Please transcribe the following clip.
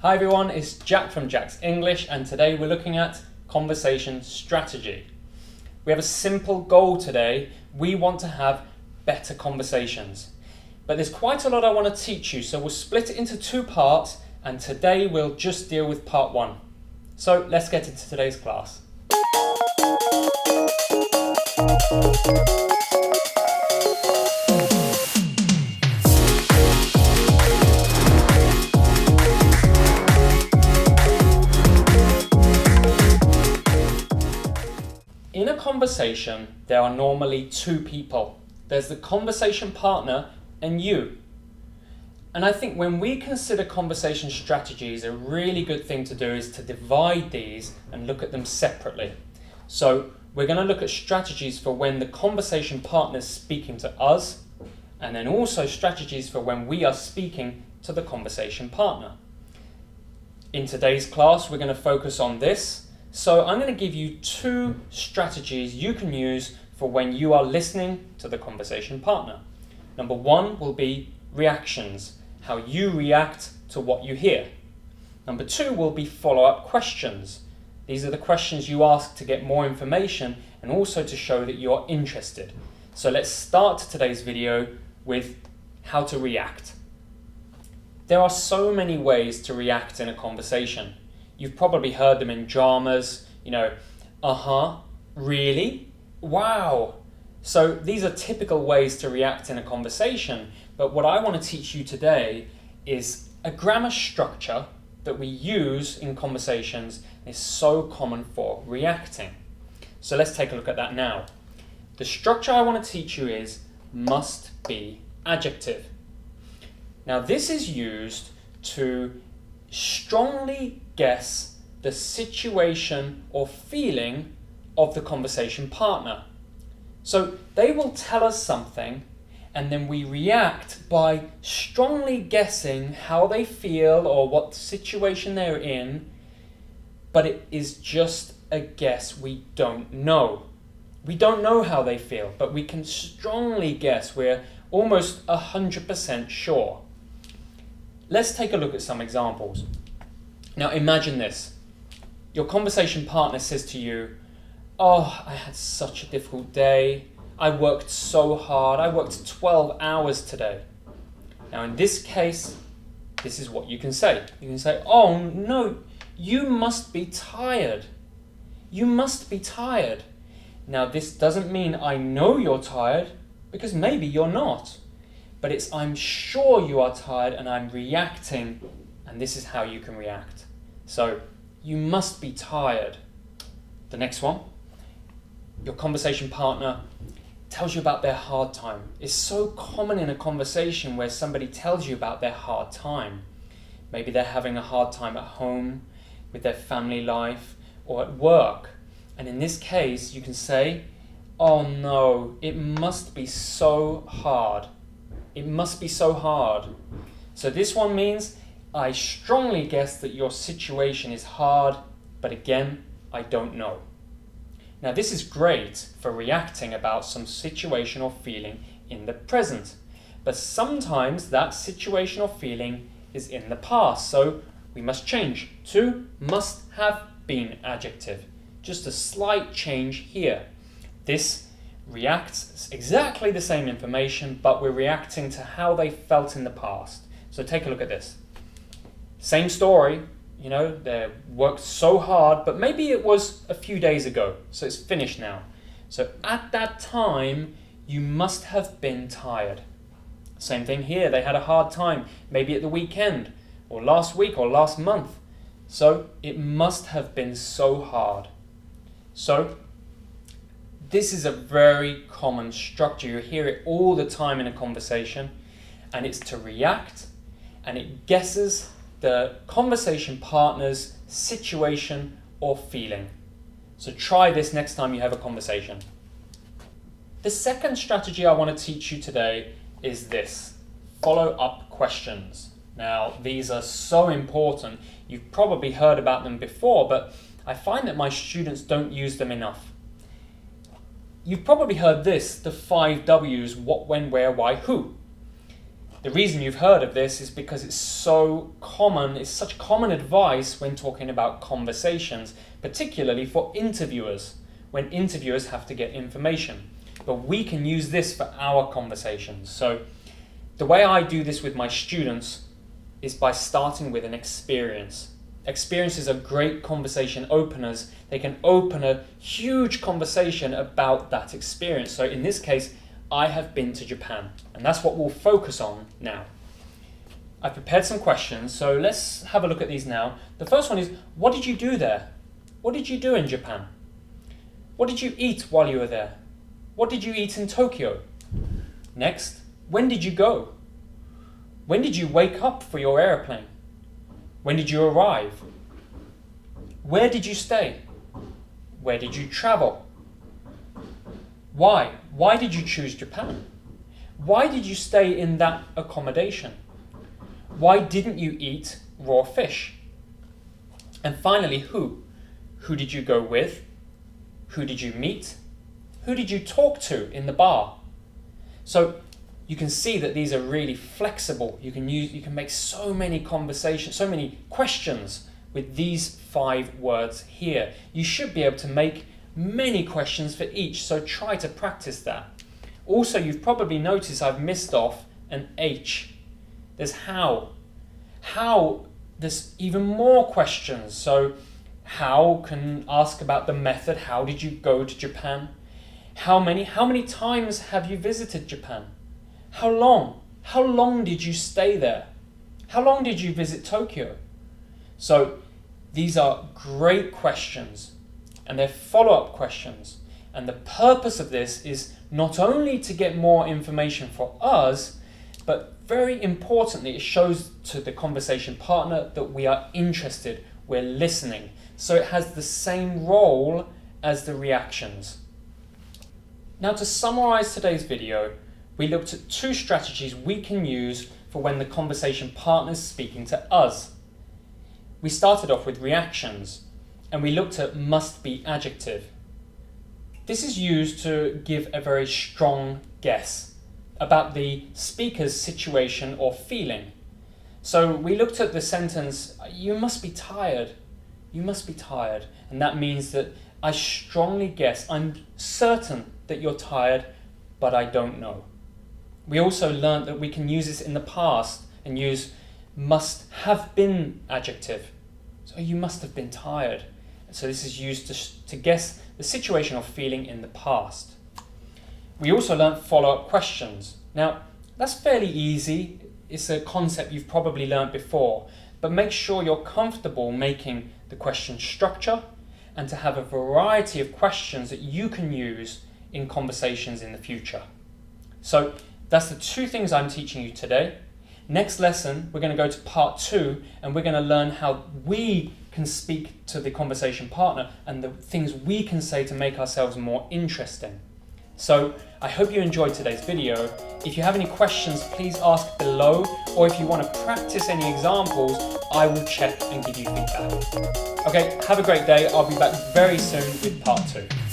Hi everyone, it's Jack from Jack's English, and today we're looking at conversation strategy. We have a simple goal today. We want to have better conversations. But there's quite a lot I want to teach you, so we'll split it into two parts, and today we'll just deal with part one. So let's get into today's class. In a conversation, there are normally two people. There's the conversation partner and you. And I think when we consider conversation strategies, a really good thing to do is to divide these and look at them separately. So we're going to look at strategies for when the conversation partner is speaking to us, and then also strategies for when we are speaking to the conversation partner. In today's class, we're going to focus on this. So I'm going to give you two strategies you can use for when you are listening to the conversation partner. Number one will be reactions, how you react to what you hear. Number two will be follow-up questions. These are the questions you ask to get more information and also to show that you're interested. So let's start today's video with how to react. There are so many ways to react in a conversation. You've probably heard them in dramas, really? Wow. So these are typical ways to react in a conversation, but what I want to teach you today is a grammar structure that we use in conversations is so common for reacting. So let's take a look at that now. The structure I want to teach you is must be adjective. Now this is used to strongly guess the situation or feeling of the conversation partner. So they will tell us something and then we react by strongly guessing how they feel or what situation they're in, but it is just a guess. We don't know. We don't know how they feel, but we can strongly guess. We're almost 100% sure. Let's take a look at some examples. Now imagine this. Your conversation partner says to you, "Oh, I had such a difficult day. I worked so hard. I worked 12 hours today." Now in this case, this is what you can say. You can say, "Oh no, you must be tired. You must be tired." Now this doesn't mean I know you're tired, because maybe you're not. But it's I'm sure you are tired and I'm reacting, and this is how you can react. So you must be tired. The next one, your conversation partner tells you about their hard time. It's so common in a conversation where somebody tells you about their hard time. Maybe they're having a hard time at home, with their family life, or at work. And in this case, you can say, "Oh no, it must be so hard. It must be so hard." So this one means I strongly guess that your situation is hard, but again, I don't know. Now this is great for reacting about some situation or feeling in the present, but sometimes that situation or feeling is in the past, so we must change to must have been adjective. Just a slight change here. This reacts exactly the same information, but we're reacting to how they felt in the past. So take a look at this. Same story, they worked so hard, but maybe it was a few days ago, so it's finished now. So at that time, you must have been tired. Same thing here, they had a hard time, maybe at the weekend, or last week, or last month. So it must have been so hard. So this is a very common structure. You hear it all the time in a conversation, and it's to react, and it guesses the conversation partner's situation or feeling. So try this next time you have a conversation. The second strategy I want to teach you today is this: follow-up questions. Now, these are so important. You've probably heard about them before, but I find that my students don't use them enough. You've probably heard this, the 5 W's: what, when, where, why, who. The reason you've heard of this is because it's so common, it's such common advice when talking about conversations, particularly for interviewers, when interviewers have to get information. But we can use this for our conversations. So the way I do this with my students is by starting with an experience. Experiences are great conversation openers. They can open a huge conversation about that experience. So in this case, I have been to Japan, and that's what we'll focus on now. I've prepared some questions, so let's have a look at these now. The first one is, what did you do there? What did you do in Japan? What did you eat while you were there? What did you eat in Tokyo? Next, when did you go? When did you wake up for your airplane? When did you arrive? Where did you stay? Where did you travel? Why? Why did you choose Japan? Why did you stay in that accommodation? Why didn't you eat raw fish? And finally, who? Who did you go with? Who did you meet? Who did you talk to in the bar? So you can see that these are really flexible. You can make so many conversations, so many questions with these 5 words here. You should be able to make many questions for each, so try to practice that. Also, you've probably noticed I've missed off an H. There's how. How, there's even more questions. So how can ask about the method. How did you go to Japan? How many times have you visited Japan? How long? How long did you stay there? How long did you visit Tokyo? So these are great questions, and they're follow-up questions. And the purpose of this is not only to get more information for us, but very importantly, it shows to the conversation partner that we are interested, we're listening. So it has the same role as the reactions. Now, to summarize today's video, we looked at 2 strategies we can use for when the conversation partner is speaking to us. We started off with reactions, and we looked at must be adjective. This is used to give a very strong guess about the speaker's situation or feeling. So we looked at the sentence, you must be tired. You must be tired. And that means that I strongly guess, I'm certain that you're tired, but I don't know. We also learned that we can use this in the past and use must have been adjective. So you must have been tired. So this is used to guess the situation or feeling in the past. We also learned follow-up questions. Now, that's fairly easy. It's a concept you've probably learned before, but make sure you're comfortable making the question structure and to have a variety of questions that you can use in conversations in the future. So that's the 2 things I'm teaching you today. Next lesson, we're going to go to part 2, and we're going to learn how we can speak to the conversation partner and the things we can say to make ourselves more interesting. So I hope you enjoyed today's video. If you have any questions, please ask below, or if you want to practice any examples, I will check and give you feedback. Okay, have a great day. I'll be back very soon with part 2.